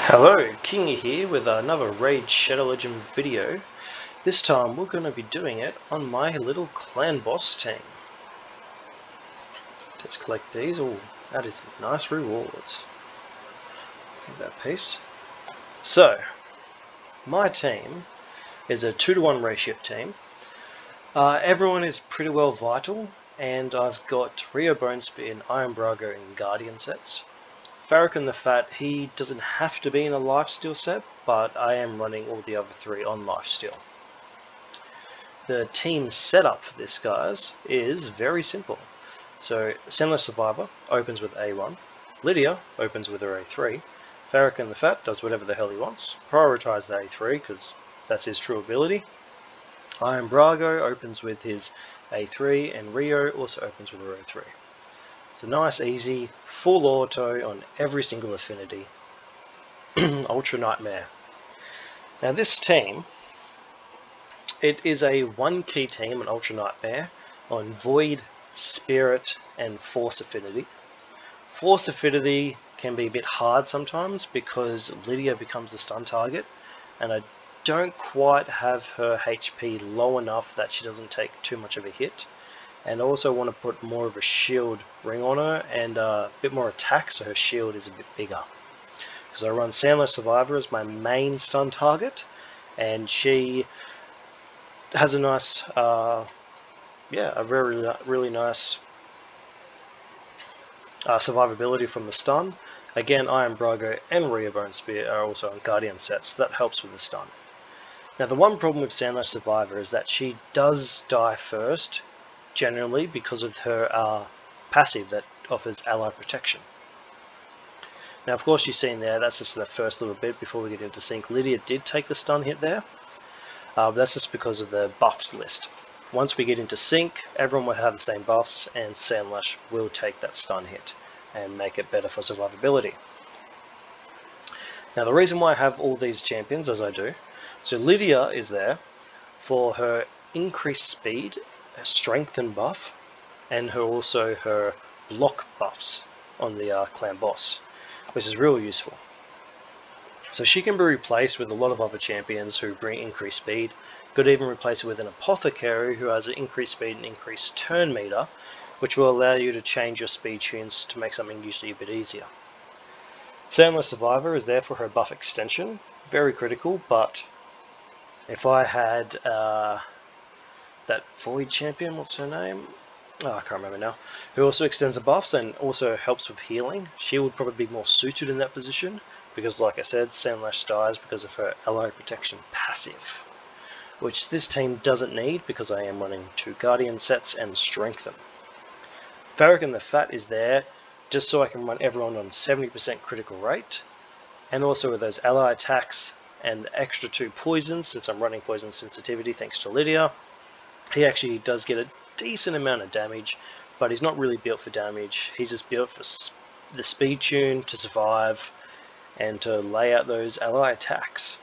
Hello, Kingy here with another Raid Shadow Legend video. This time we're going to be doing it on my little clan boss team. Just collect these. Oh, that is nice rewards. Get that piece. So, my team is a 2-to-1 ratio team. Everyone is pretty well vital, and I've got Rio Bonespear and Iron Brago in Guardian sets. Farrakhan the Fat, he doesn't have to be in a lifesteal set, but I am running all the other three on lifesteal. The team setup for this, guys, is very simple. So, Senless Survivor opens with A1, Lydia opens with her A3, Farrakhan the Fat does whatever the hell he wants, prioritize the A3 because that's his true ability. Iron Brago opens with his A3, and Rio also opens with her A3. So nice, easy, full auto on every single affinity. Ultra Nightmare. Now this team, it is a 1-key team, an Ultra Nightmare, on Void, Spirit, and Force affinity. Force affinity can be a bit hard sometimes because Lydia becomes the stun target, and I don't quite have her HP low enough that she doesn't take too much of a hit. And I also want to put more of a shield ring on her and a bit more attack so her shield is a bit bigger. Because I run Sandler Survivor as my main stun target, and she has a nice, a really nice survivability from the stun. Again, Iron Brago and Rio Bonespear are also on Guardian sets, so that helps with the stun. Now the one problem with Sandler Survivor is that she does die first, generally because of her passive that offers ally protection. Now of course you've seen there, that's just the first little bit before we get into sync. Lydia did take the stun hit there, but that's just because of the buffs list. Once we get into sync, everyone will have the same buffs, and Sandlash will take that stun hit and make it better for survivability. Now the reason why I have all these champions as I do, so Lydia is there for her increased speed, her strengthen buff, and also her block buffs on the clan boss, which is real useful. So she can be replaced with a lot of other champions who bring increased speed. Could even replace it with an apothecary who has an increased speed and increased turn meter, which will allow you to change your speed tunes to make something usually a bit easier. Sandless Survivor is there for her buff extension, very critical, but if I had that Void champion, what's her name? Oh, I can't remember now. Who also extends the buffs and also helps with healing. She would probably be more suited in that position because, like I said, Sandlash dies because of her ally protection passive, which this team doesn't need because I am running 2 Guardian sets and Strengthen. Farrakhan the Fat is there just so I can run everyone on 70% critical rate, and also with those ally attacks and the extra 2 poisons, since I'm running poison sensitivity thanks to Lydia. He actually does get a decent amount of damage, but he's not really built for damage. He's just built for the speed tune to survive and to lay out those ally attacks.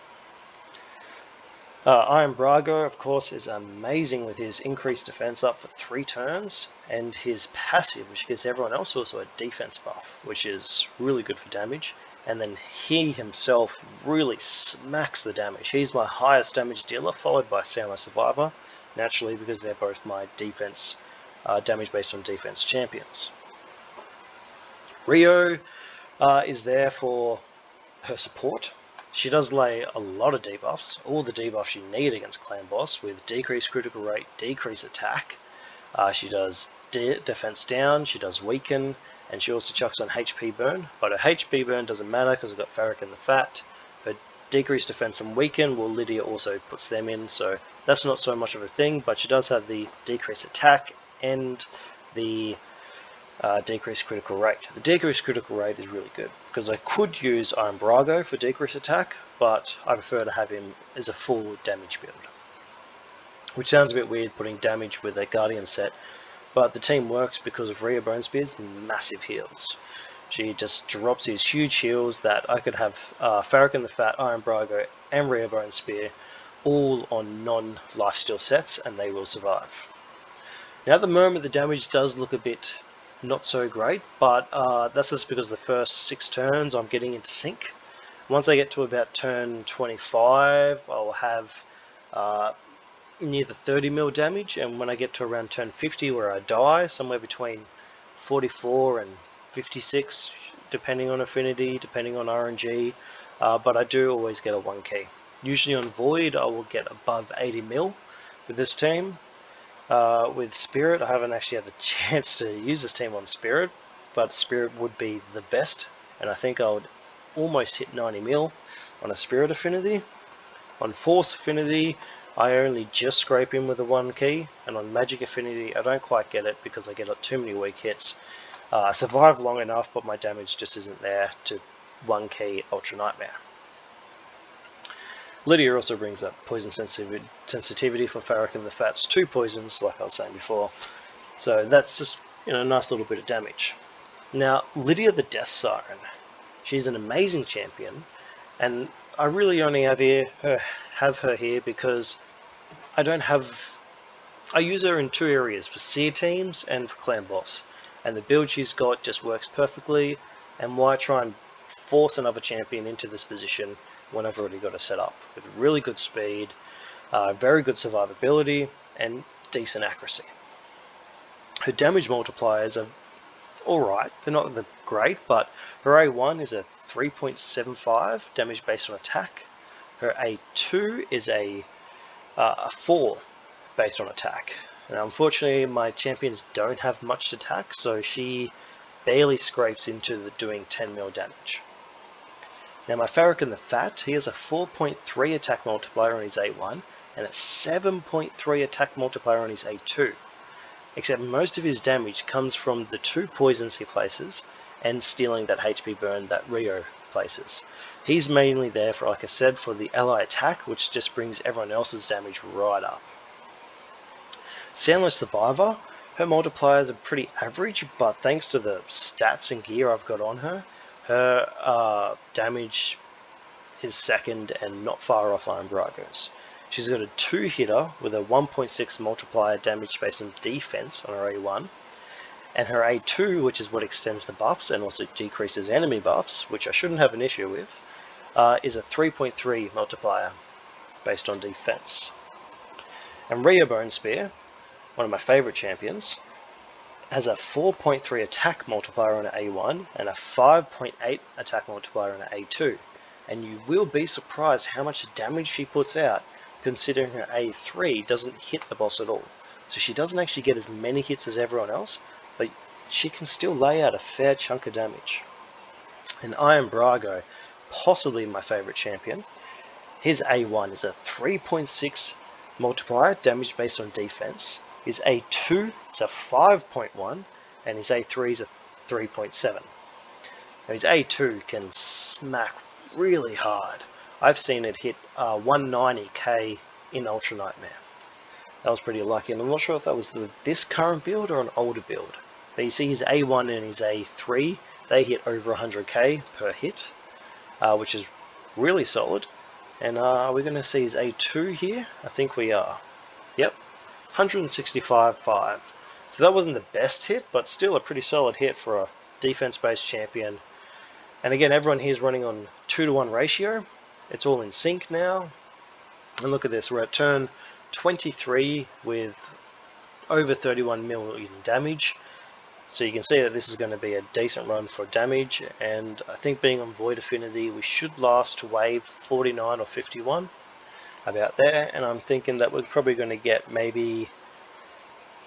Iron Brago, of course, is amazing with his increased defense up for 3 turns, and his passive, which gives everyone else also a defense buff, which is really good for damage. And then he himself really smacks the damage. He's my highest damage dealer, followed by Sandler Survivor, naturally because they're both my defense, damage based on defense champions. Rio is there for her support. She does lay a lot of debuffs, all the debuffs you need against clan boss, with decreased critical rate, decreased attack. She does defense down, she does weaken, and she also chucks on HP burn, but her HP burn doesn't matter because I've got Farrakhan the Fat. Her decreased defense and weaken, well, Lydia also puts them in, so that's not so much of a thing, but she does have the decreased attack and the decreased critical rate. The decreased critical rate is really good because I could use Iron Brago for decreased attack, but I prefer to have him as a full damage build. Which sounds a bit weird putting damage with a Guardian set, but the team works because of Rio Bonespear's massive heals. She just drops these huge heals that I could have Farrakhan the Fat, Iron Brago, and Rio Bonespear all on non-lifesteal sets, and they will survive. Now at the moment the damage does look a bit not so great, but that's just because the first 6 turns I'm getting into sync. Once I get to about turn 25, I'll have near the 30 mil damage, and when I get to around turn 50 where I die, somewhere between 44 and 56, depending on affinity, depending on RNG, but I do always get a 1 key. Usually on Void I will get above 80 mil with this team. With Spirit I haven't actually had the chance to use this team on Spirit, but Spirit would be the best, and I think I would almost hit 90 mil on a Spirit affinity. On Force affinity I only just scrape in with a 1 key, and on Magic affinity I don't quite get it because I get too many weak hits. I survive long enough, but my damage just isn't there to 1 key Ultra Nightmare. Lydia also brings up poison sensitivity for Farrakhan and the Fats, 2 poisons like I was saying before, so that's just a nice little bit of damage. Now Lydia the Death Siren, she's an amazing champion, and I really only have her here because I use her in 2 areas, for Seer teams and for Clan Boss, and the build she's got just works perfectly, and why try and force another champion into this position when I've already got it set up with really good speed, very good survivability, and decent accuracy. Her damage multipliers are alright, they're not the great, but her A1 is a 3.75 damage based on attack. Her A2 is a 4 based on attack. Now unfortunately my champions don't have much attack, so she barely scrapes into doing 10 mil damage. Now my Farrakhan the Fat, he has a 4.3 attack multiplier on his A1 and a 7.3 attack multiplier on his A2. Except most of his damage comes from the 2 poisons he places and stealing that HP burn that Rio places. He's mainly there for, like I said, for the ally attack, which just brings everyone else's damage right up. Soundless Survivor, her multipliers are pretty average, but thanks to the stats and gear I've got on her, her damage is second and not far off Iron Brago's. She's got a 2-hitter with a 1.6 multiplier damage based on defense on her A1, and her A2, which is what extends the buffs and also decreases enemy buffs, which I shouldn't have an issue with, is a 3.3 multiplier based on defense. And Rhea Bone Spear, one of my favorite champions, has a 4.3 attack multiplier on an A1 and a 5.8 attack multiplier on an A2, and you will be surprised how much damage she puts out considering her A3 doesn't hit the boss at all. So she doesn't actually get as many hits as everyone else, but she can still lay out a fair chunk of damage. And Iron Brago, possibly my favorite champion, his A1 is a 3.6 multiplier damage based on defense, his A2 is a 5.1, and his A3 is a 3.7. Now his A2 can smack really hard. I've seen it hit 190k in Ultra Nightmare. That was pretty lucky, and I'm not sure if that was this current build or an older build. But you see his A1 and his A3, they hit over 100k per hit, which is really solid. And are we going to see his A2 here? I think we are. Yep, 165.5. So that wasn't the best hit, but still a pretty solid hit for a defense-based champion. And again, everyone here is running on 2-to-1 ratio. It's all in sync now. And look at this, we're at turn 23 with over 31 million damage. So you can see that this is going to be a decent run for damage, and I think being on Void Affinity we should last to wave 49 or 51, about there, and I'm thinking that we're probably going to get maybe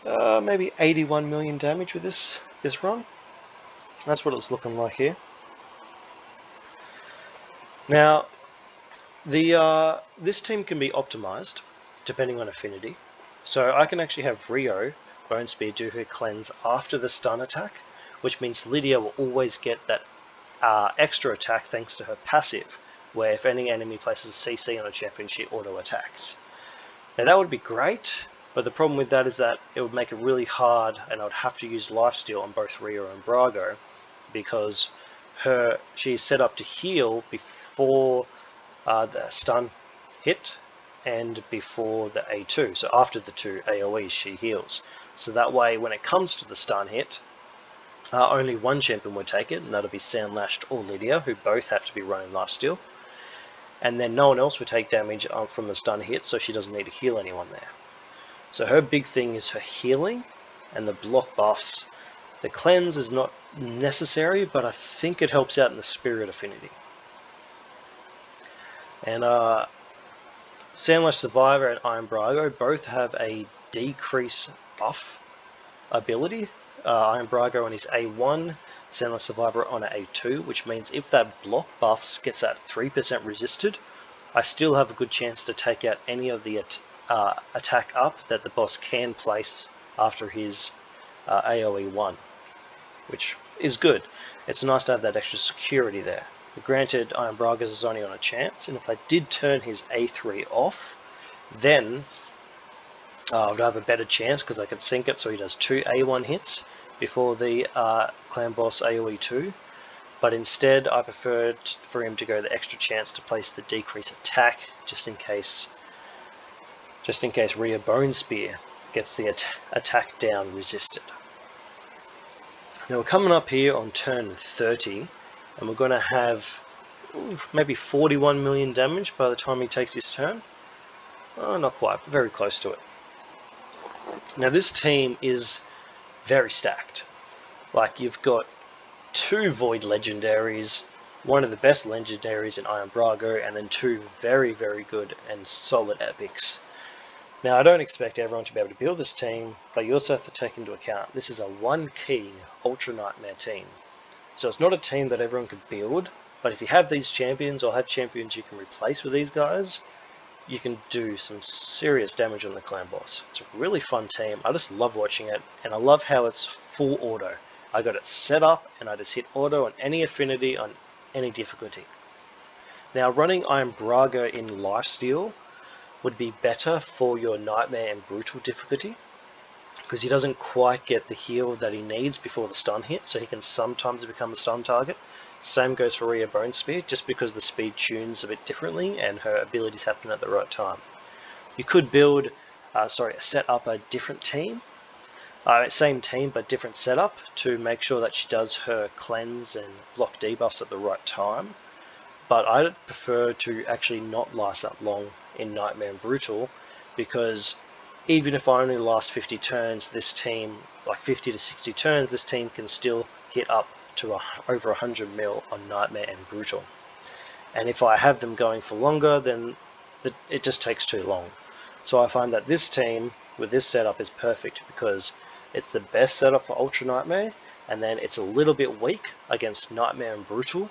81 million damage with this run. That's what it's looking like here. Now this team can be optimized depending on affinity, so I can actually have Rio Bone Spear do her cleanse after the stun attack, which means Lydia will always get that extra attack thanks to her passive, where if any enemy places CC on a champion she auto attacks. Now that would be great, but the problem with that is that it would make it really hard, and I would have to use lifesteal on both Rio and Brago, because she's set up to heal before the stun hit and before the A2, so after the 2 AoEs she heals. So that way when it comes to the stun hit, only one champion would take it, and that'll be Sandlashed or Lydia, who both have to be running lifesteal. and then no one else would take damage from the stun hit, so she doesn't need to heal anyone there. So her big thing is her healing and the block buffs. The cleanse is not necessary, but I think it helps out in the spirit affinity. And Sandlash Survivor and Iron Brago both have a decrease buff ability. Iron Brago on his A1, Sandlash Survivor on an A2, which means if that block buffs gets at 3% resisted, I still have a good chance to take out any of the attack up that the boss can place after his AoE 1, which is good. It's nice to have that extra security there. Granted, Iron Bragas is only on a chance, and if I did turn his A3 off, then I would have a better chance because I could sync it so he does 2 A1 hits before the clan boss AoE 2. But instead, I preferred for him to go the extra chance to place the decrease attack, just in case Rhea Bone Spear gets the attack down resisted. Now we're coming up here on turn 30, and we're going to have maybe 41 million damage by the time he takes his turn. Oh, not quite, but very close to it. Now this team is very stacked. Like, you've got 2 Void Legendaries, one of the best Legendaries in Iron Brago, and then 2 very, very good and solid Epics. Now, I don't expect everyone to be able to build this team, but you also have to take into account this is a 1-key Ultra Nightmare team. So it's not a team that everyone could build, but if you have these champions or have champions you can replace with these guys, you can do some serious damage on the clan boss. It's a really fun team. I just love watching it, and I love how it's full auto. I got it set up and I just hit auto on any affinity on any difficulty. Now, running Iron Brago in Lifesteal would be better for your Nightmare and Brutal difficulty, because he doesn't quite get the heal that he needs before the stun hit, so he can sometimes become a stun target. Same goes for Rhea Bone Spear, just because the speed tunes a bit differently and her abilities happen at the right time. You could build, set up a different team, same team but different setup, to make sure that she does her cleanse and block debuffs at the right time. But I prefer to actually not last that long in Nightmare and Brutal, because even if I only last 50 turns, this team, like 50 to 60 turns, this team can still hit up to over 100 mil on Nightmare and Brutal. And if I have them going for longer, then it just takes too long. So I find that this team with this setup is perfect, because it's the best setup for Ultra Nightmare, and then it's a little bit weak against Nightmare and Brutal,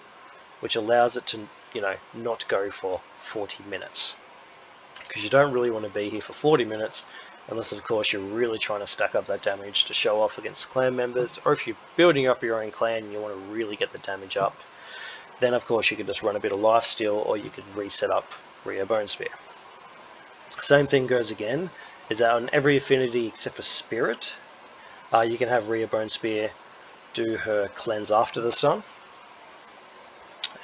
which allows it to, not go for 40 minutes. Because you don't really want to be here for 40 minutes, unless of course you're really trying to stack up that damage to show off against clan members, or if you're building up your own clan and you want to really get the damage up, then of course you could just run a bit of Lifesteal, or you could reset up Rhea Bone Spear. Same thing goes again, is that on every affinity except for Spirit, you can have Rhea Bone Spear do her cleanse after the sun.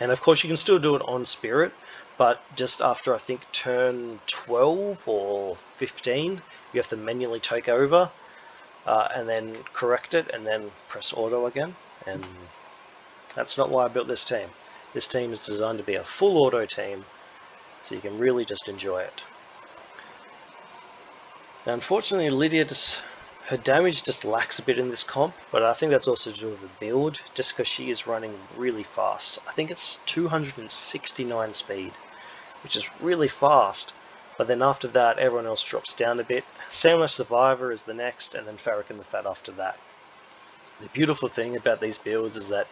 And of course you can still do it on Spirit, but just after I think turn 12 or 15, you have to manually take over and then correct it and then press auto again. And that's not why I built this team. This team is designed to be a full auto team, so you can really just enjoy it. Now, unfortunately, Lydia her damage just lacks a bit in this comp, but I think that's also to do with the build, just because she is running really fast. I think it's 269 speed, which is really fast, but then after that everyone else drops down a bit. Sandlash Survivor is the next, and then Farrakhan the Fat after that. The beautiful thing about these builds is that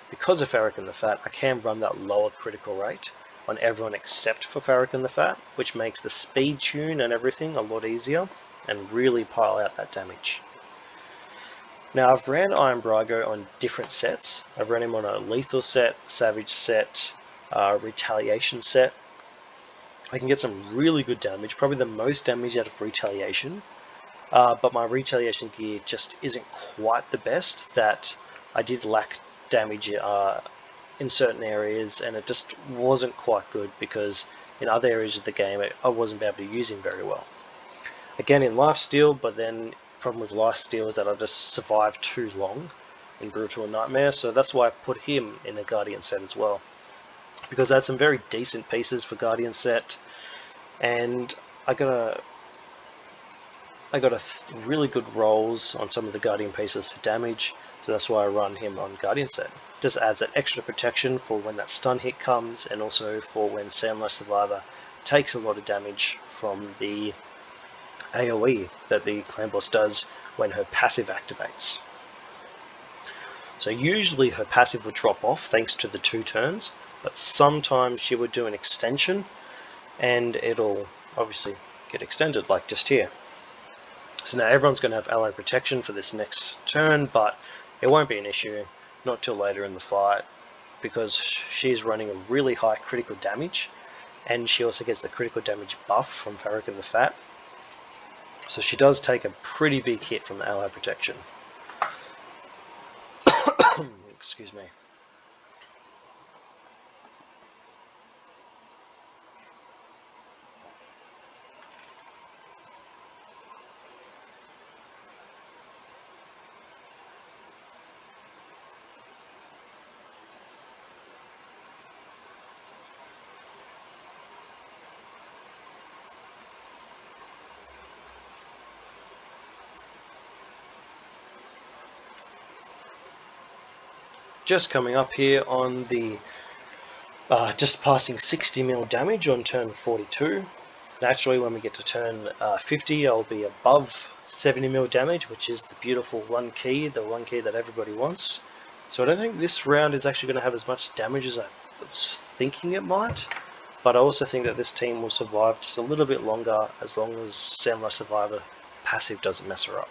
because of Farrakhan the Fat, I can run that lower critical rate on everyone except for Farrakhan the Fat, which makes the speed tune and everything a lot easier, and really pile out that damage. Now, I've ran Iron Brago on different sets. I've run him on a Lethal set, Savage set, Retaliation set. I can get some really good damage, probably the most damage out of Retaliation, but my Retaliation gear just isn't quite the best. That I did lack damage in certain areas, and it just wasn't quite good, because in other areas of the game I wasn't able to use him very well. Again, in Lifesteal, but then problem with Lifesteal is that I just survived too long in Brutal and Nightmare, so that's why I put him in a Guardian set as well. because I had some very decent pieces for Guardian set, and I got really good rolls on some of the Guardian pieces for damage, so that's why I run him on Guardian set. Just adds that extra protection for when that stun hit comes, and also for when Sandlight Survivor takes a lot of damage from the AoE that the clan boss does when her passive activates. So usually her passive would drop off thanks to the 2 turns, but sometimes she would do an extension and it'll obviously get extended, like just here. So now everyone's going to have ally protection for this next turn, but it won't be an issue, not till later in the fight, because she's running a really high critical damage, and she also gets the critical damage buff from Farrakhan the Fat. So she does take a pretty big hit from the ally protection. Excuse me. Just coming up here on the just passing 60 mil damage on turn 42. Naturally, when we get to turn 50, I'll be above 70 mil damage, which is the beautiful one key, the one key that everybody wants. So I don't think this round is actually going to have as much damage as I was thinking it might, but I also think that this team will survive just a little bit longer as long as Samurai Survivor passive doesn't mess her up.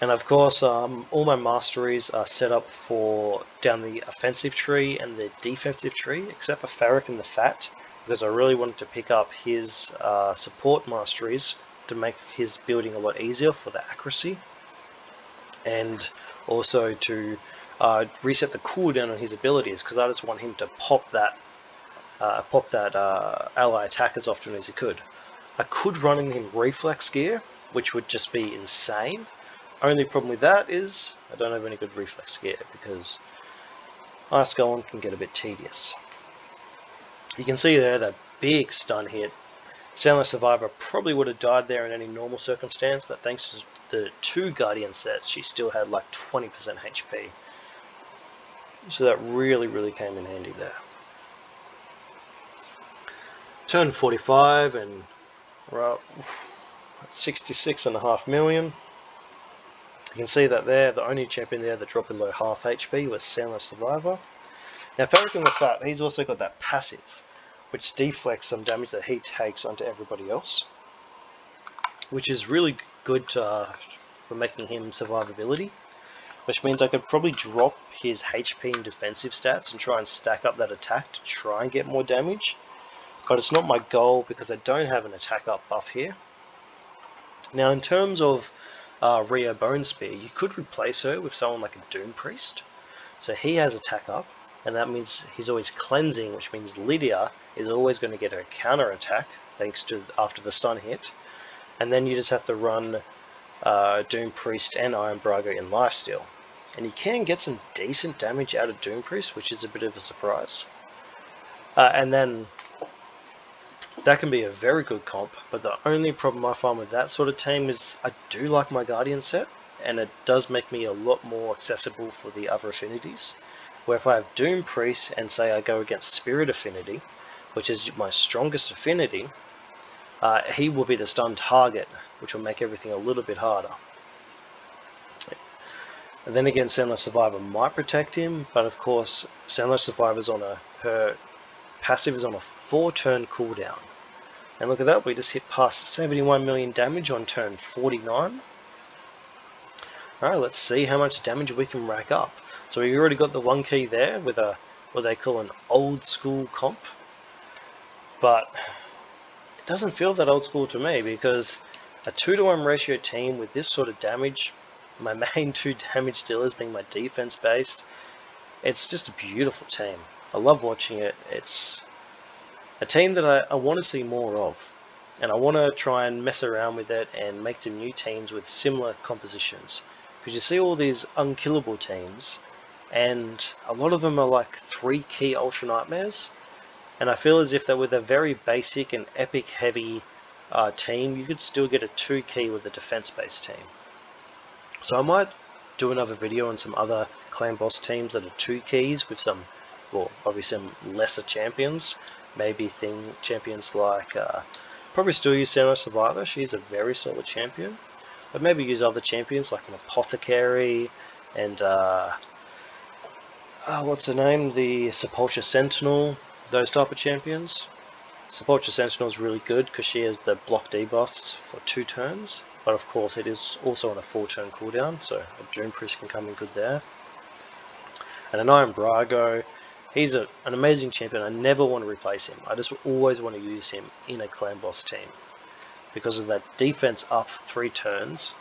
And of course, all my masteries are set up for down the offensive tree and the defensive tree, except for Farrakhan the Fat, because I really wanted to pick up his support masteries to make his building a lot easier for the accuracy, and also to reset the cooldown on his abilities, because I just want him to pop that ally attack as often as he could. I could run in him reflex gear, which would just be insane. Only problem with that is I don't have any good reflex gear, because Ice Golem can get a bit tedious. You can see there that big stun hit. Soundless Survivor probably would have died there in any normal circumstance, but thanks to the 2 Guardian sets, she still had like 20% HP. So that really came in handy there. Turn 45 and we're up 66.5 million. You can see that there, the only champion there that dropped below half HP was Soundless Survivor. Now Farrakhan the Fat, he's also got that passive, which deflects some damage that he takes onto everybody else, which is really good for making him survivability, which means I could probably drop his HP and defensive stats and try and stack up that attack to try and get more damage, but it's not my goal because I don't have an attack up buff here. Now in terms of Rio Bone Spear, you could replace her with someone like a Doom Priest. So he has attack up, and that means he's always cleansing, which means Lydia is always going to get her counter attack thanks to after the stun hit. And then you just have to run Doom Priest and Iron Braga in lifesteal. And you can get some decent damage out of Doom Priest, which is a bit of a surprise. And then that can be a very good comp, but the only problem I find with that sort of team is I do like my Guardian set, and it does make me a lot more accessible for the other affinities. Where if I have Doom Priest and say I go against Spirit Affinity, which is my strongest affinity, he will be the stun target, which will make everything a little bit harder. And then again, Soundless Survivor might protect him, but of course, Soundless Survivor's on her passive is on a 4-turn cooldown. And look at that, we just hit past 71 million damage on turn 49. Alright, let's see how much damage we can rack up. So we already got the 1 key there with what they call an old school comp. But it doesn't feel that old school to me, because a 2-to-1 ratio team with this sort of damage, my main 2 damage dealers being my defense based, it's just a beautiful team. I love watching it. It's a team that I want to see more of, and I want to try and mess around with it and make some new teams with similar compositions, because you see all these unkillable teams and a lot of them are like 3 key Ultra Nightmares, and I feel as if that with a very basic and epic heavy team, you could still get a 2 key with a defense based team. So I might do another video on some other clan boss teams that are 2 keys with some, well, obviously some lesser champions. Maybe champions like, probably still use Samurai Survivor, she's a very solid champion. But maybe use other champions like an Apothecary and, what's her name, the Sepulchre Sentinel, those type of champions. Sepulchre Sentinel is really good because she has the block debuffs for 2 turns, but of course it is also on a 4-turn cooldown, so a Doom Priest can come in good there. And an Iron Brago, he's an amazing champion. I never want to replace him. I just always want to use him in a clan boss team because of that defense up 3 turns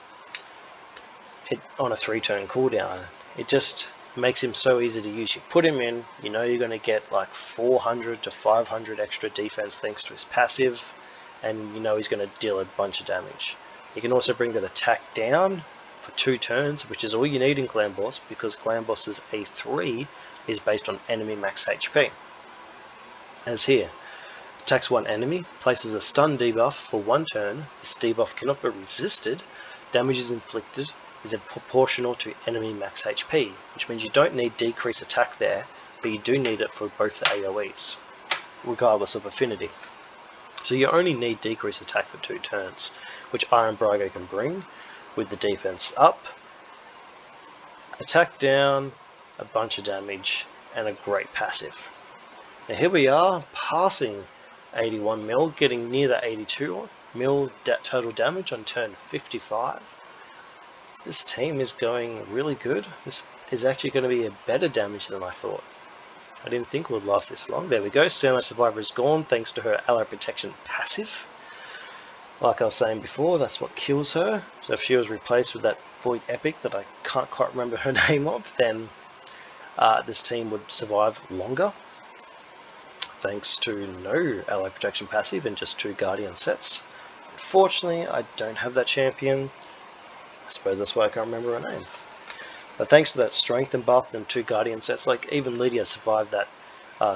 on a 3-turn cooldown. It just makes him so easy to use. You put him in, you know you're going to get like 400 to 500 extra defense thanks to his passive, and you know he's going to deal a bunch of damage. You can also bring that attack down for 2 turns, which is all you need in Clan Boss, because Clan Boss's A3 is based on enemy max HP. As here, attacks one enemy, places a stun debuff for 1 turn, this debuff cannot be resisted, damage is inflicted is proportional to enemy max HP, which means you don't need decrease attack there, but you do need it for both the AoEs, regardless of affinity. So you only need decrease attack for 2 turns, which Iron Brago can bring with the defense up, attack down, a bunch of damage, and a great passive. Now here we are, passing 81 mil, getting near the 82 mil total damage on turn 55. This team is going really good. This is actually going to be a better damage than I thought. I didn't think it would last this long. There we go. Samurai Survivor is gone thanks to her ally protection passive. Like I was saying before, that's what kills her. So if she was replaced with that Void Epic that I can't quite remember her name of, then this team would survive longer. Thanks to no ally protection passive and just 2 Guardian sets. Unfortunately, I don't have that champion. I suppose that's why I can't remember her name. But thanks to that strength and buff and 2 Guardian sets, like even Lydia survived that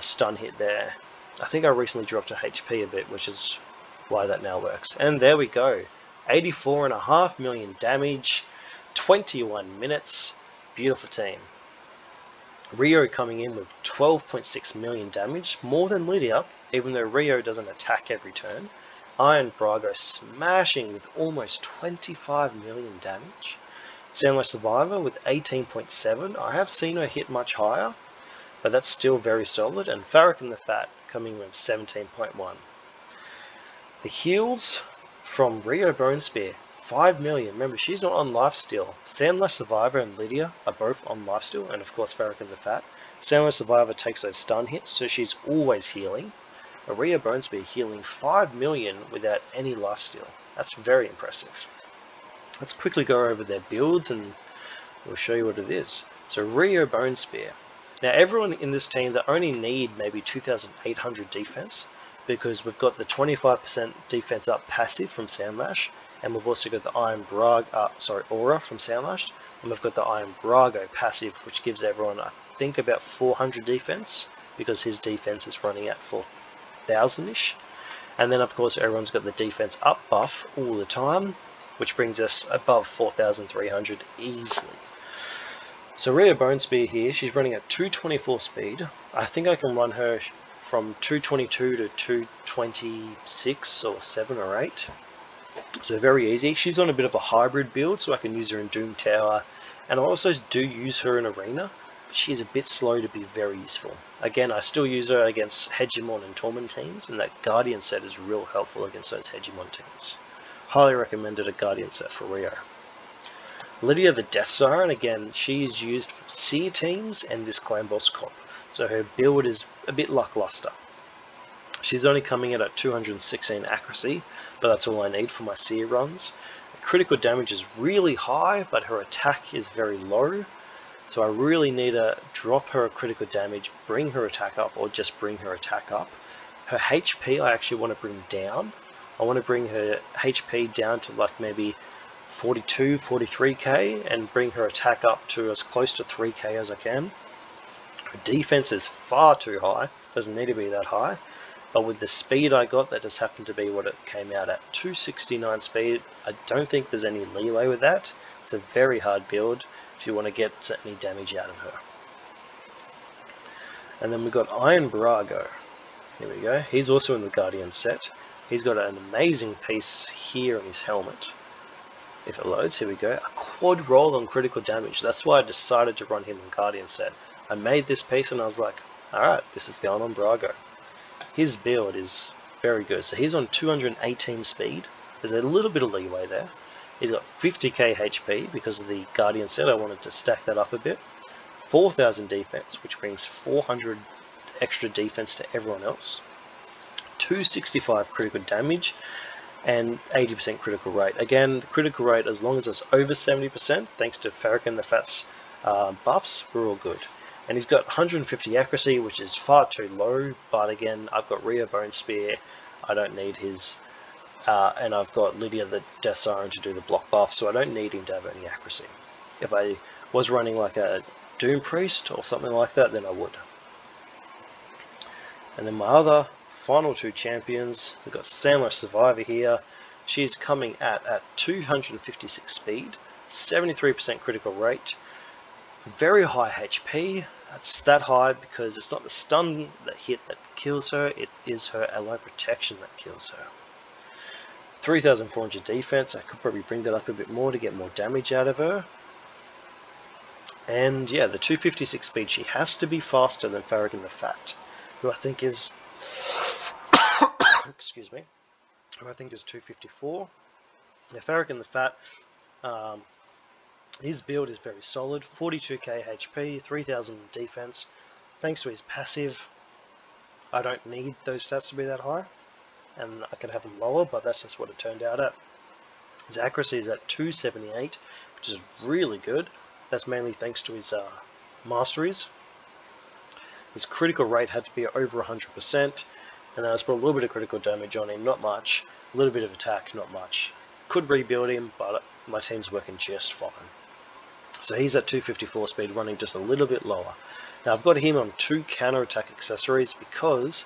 stun hit there. I think I recently dropped her HP a bit, which is why that now works. And there we go. 84.5 million damage, 21 minutes. Beautiful team. Rio coming in with 12.6 million damage, more than Lydia, even though Rio doesn't attack every turn. Iron Brago smashing with almost 25 million damage. Samurai Survivor with 18.7. I have seen her hit much higher, but that's still very solid. And Farrakhan the Fat coming with 17.1. The heals from Rio Bone Spear, 5 million. Remember, she's not on lifesteal. Samurai Survivor and Lydia are both on lifesteal, and of course Farrakhan the Fat. Samurai Survivor takes those stun hits, so she's always healing. Rio Bone Spear healing 5 million without any lifesteal. That's very impressive. Let's quickly go over their builds and we'll show you what it is. So Rio Bone Spear. Now everyone in this team, they only need maybe 2,800 defense, because we've got the 25% defense up passive from Sandlash, and we've also got the Aura from Sandlash, and we've got the Iron Brago passive, which gives everyone, I think, about 400 defense, because his defense is running at 4,000-ish. And then of course everyone's got the defense up buff all the time, which brings us above 4,300 easily. So Rio Bone Spear here, she's running at 224 speed. I think I can run her from 222 to 226 or 7 or 8. So very easy. She's on a bit of a hybrid build, so I can use her in Doom Tower, and I also do use her in Arena, but she's a bit slow to be very useful. Again, I still use her against Hegemon and Torment teams, and that Guardian set is real helpful against those Hegemon teams. Highly recommended a Guardian set for Rio. Lydia the Death Siren, again, she is used for Seer teams and this Clan Boss comp, so her build is a bit lackluster. She's only coming in at 216 accuracy, but that's all I need for my Seer runs. Critical damage is really high, but her attack is very low, so I really need to drop her critical damage, bring her attack up, or just bring her attack up. Her HP I actually want to bring down. I want to bring her HP down to like maybe 42, 43k and bring her attack up to as close to 3k as I can. Her defense is far too high, doesn't need to be that high, but with the speed I got, that just happened to be what it came out at. 269 speed, I don't think there's any leeway with that. It's a very hard build if you want to get any damage out of her. And then we've got Iron Brago. Here we go. He's also in the Guardian set. He's got an amazing piece here in his helmet. If it loads, here we go. A quad roll on critical damage. That's why I decided to run him in Guardian set. I made this piece and I was like, alright, this is going on Brago. His build is very good. So he's on 218 speed. There's a little bit of leeway there. He's got 50k HP because of the Guardian set. I wanted to stack that up a bit. 4,000 defense, which brings 400 extra defense to everyone else. 265 critical damage and 80% critical rate. Again, the critical rate, as long as it's over 70%, thanks to Farrakhan the Fat's buffs, we're all good. And he's got 150 accuracy, which is far too low, but again, I've got Rhea Bone Spear, I don't need his, and I've got Lydia the Death Siren to do the block buff, so I don't need him to have any accuracy. If I was running like a Doom Priest or something like that, then I would. And then my other final two champions, we've got Sandler Survivor here. She's coming at 256 speed, 73% critical rate, very high HP. That's that high because it's not the stun that hit that kills her, it is her ally protection that kills her. 3,400 defense, I could probably bring that up a bit more to get more damage out of her. And yeah, the 256 speed, she has to be faster than Farrakhan the Fat, who I think is excuse me, who I think is 254. Now Farrakhan the Fat, his build is very solid, 42k HP, 3,000 defense. Thanks to his passive, I don't need those stats to be that high, and I can have them lower, but that's just what it turned out at. His accuracy is at 278, which is really good. That's mainly thanks to his masteries. His critical rate had to be over 100%, and then I put a little bit of critical damage on him, not much. A little bit of attack, not much. Could rebuild him, but my team's working just fine. So he's at 254 speed, running just a little bit lower. Now I've got him on 2 counter-attack accessories because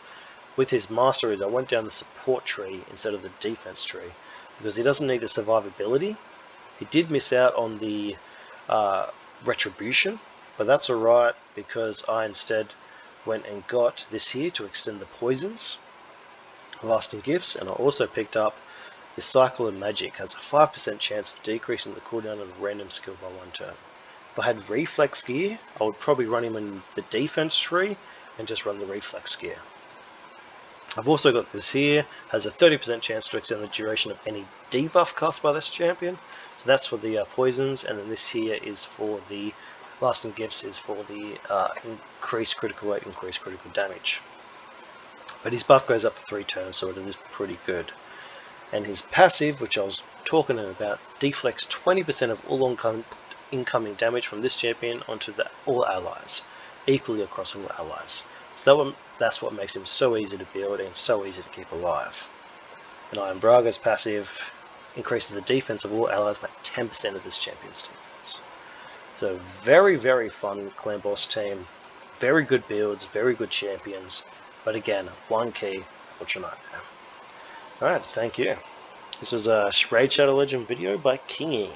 with his masteries I went down the support tree instead of the defense tree, because he doesn't need the survivability. He did miss out on the retribution, but that's alright because I instead went and got this here to extend the poisons, lasting gifts, and I also picked up the cycle of magic. Has a 5% chance of decreasing the cooldown of a random skill by 1 turn. If I had reflex gear, I would probably run him in the defense tree and just run the reflex gear. I've also got this here, has a 30% chance to extend the duration of any debuff cast by this champion, so that's for the poisons, and then this here is for the lasting gifts, is for the increased critical rate, increased critical damage. But his buff goes up for 3 turns, so it is pretty good. And his passive, which I was talking about, deflects 20% of all incoming damage from this champion onto all allies, equally across all allies. So that's what makes him so easy to build and so easy to keep alive. And Iron Braga's passive increases the defense of all allies by 10% of this champion's defense. So very, very fun clan boss team, very good builds, very good champions, but again, one key, Ultra Nightmare. Alright, thank you. This was a Raid Shadow Legend video by Kingy.